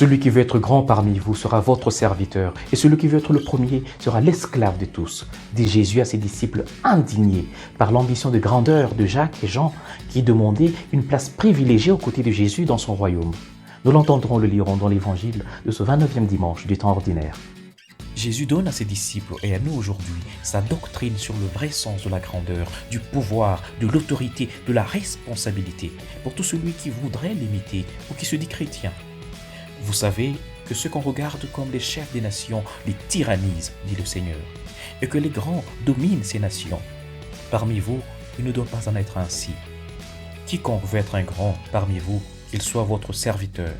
Celui qui veut être grand parmi vous sera votre serviteur, et celui qui veut être le premier sera l'esclave de tous, dit Jésus à ses disciples indignés par l'ambition de grandeur de Jacques et Jean qui demandaient une place privilégiée aux côtés de Jésus dans son royaume. Nous l'entendrons, le lirons dans l'évangile de ce 29e dimanche du temps ordinaire. Jésus donne à ses disciples et à nous aujourd'hui sa doctrine sur le vrai sens de la grandeur, du pouvoir, de l'autorité, de la responsabilité pour tout celui qui voudrait l'imiter ou qui se dit chrétien. Vous savez que ceux qu'on regarde comme les chefs des nations les tyrannisent, dit le Seigneur, et que les grands dominent ces nations. Parmi vous, il ne doit pas en être ainsi. Quiconque veut être un grand parmi vous, qu'il soit votre serviteur.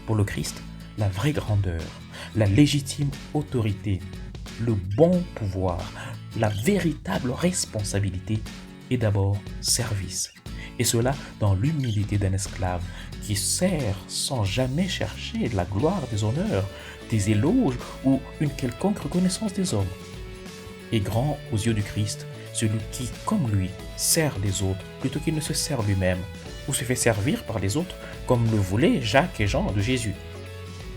Pour le Christ, la vraie grandeur, la légitime autorité, le bon pouvoir, la véritable responsabilité est d'abord service. Et cela dans l'humilité d'un esclave qui sert sans jamais chercher de la gloire, des honneurs, des éloges ou une quelconque reconnaissance des hommes. Et grand aux yeux du Christ, celui qui, comme lui, sert les autres plutôt qu'il ne se sert lui-même ou se fait servir par les autres comme le voulaient Jacques et Jean de Jésus.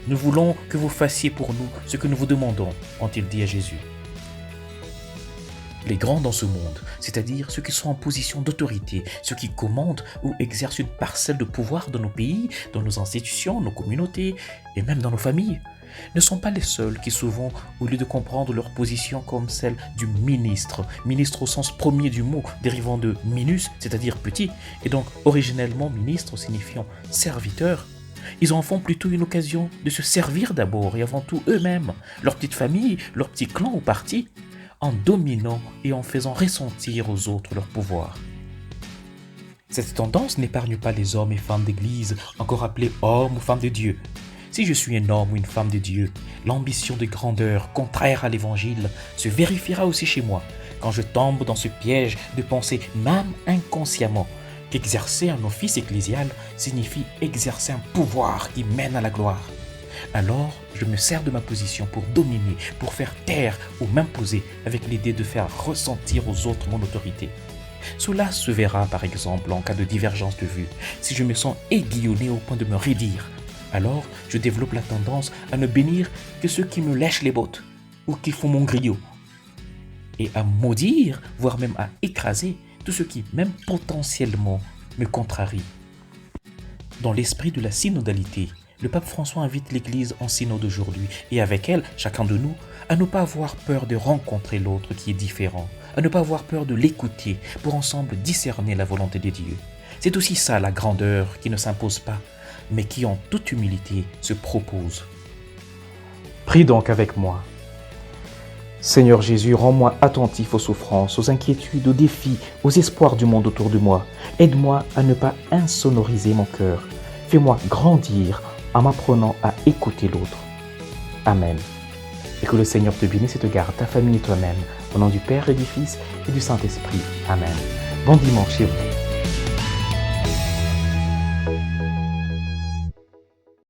Nous voulons que vous fassiez pour nous ce que nous vous demandons, ont-ils dit à Jésus. Les grands dans ce monde, c'est-à-dire ceux qui sont en position d'autorité, ceux qui commandent ou exercent une parcelle de pouvoir dans nos pays, dans nos institutions, nos communautés et même dans nos familles, ne sont pas les seuls qui souvent, au lieu de comprendre leur position comme celle du ministre au sens premier du mot, dérivant de minus, c'est-à-dire petit, et donc originellement ministre signifiant serviteur, ils en font plutôt une occasion de se servir d'abord et avant tout eux-mêmes, leur petite famille, leur petit clan ou parti, en dominant et en faisant ressentir aux autres leur pouvoir. Cette tendance n'épargne pas les hommes et femmes d'Église, encore appelés hommes ou femmes de Dieu. Si je suis un homme ou une femme de Dieu, l'ambition de grandeur contraire à l'Évangile se vérifiera aussi chez moi, quand je tombe dans ce piège de penser, même inconsciemment, qu'exercer un office ecclésial signifie exercer un pouvoir qui mène à la gloire. Alors, je me sers de ma position pour dominer, pour faire taire ou m'imposer avec l'idée de faire ressentir aux autres mon autorité. Cela se verra par exemple en cas de divergence de vue, si je me sens aiguillonné au point de me raidir. Alors, je développe la tendance à ne bénir que ceux qui me lèchent les bottes ou qui font mon griot, et à maudire, voire même à écraser tous ceux qui, même potentiellement, me contrarient. Dans l'esprit de la synodalité, le pape François invite l'Église en synode aujourd'hui et avec elle, chacun de nous, à ne pas avoir peur de rencontrer l'autre qui est différent, à ne pas avoir peur de l'écouter pour ensemble discerner la volonté de Dieu. C'est aussi ça la grandeur qui ne s'impose pas, mais qui en toute humilité se propose. Prie donc avec moi. Seigneur Jésus, rends-moi attentif aux souffrances, aux inquiétudes, aux défis, aux espoirs du monde autour de moi. Aide-moi à ne pas insonoriser mon cœur. Fais-moi grandir en m'apprenant à écouter l'autre. Amen. Et que le Seigneur te bénisse et te garde, ta famille et toi-même, au nom du Père et du Fils et du Saint-Esprit. Amen. Bon dimanche chez vous.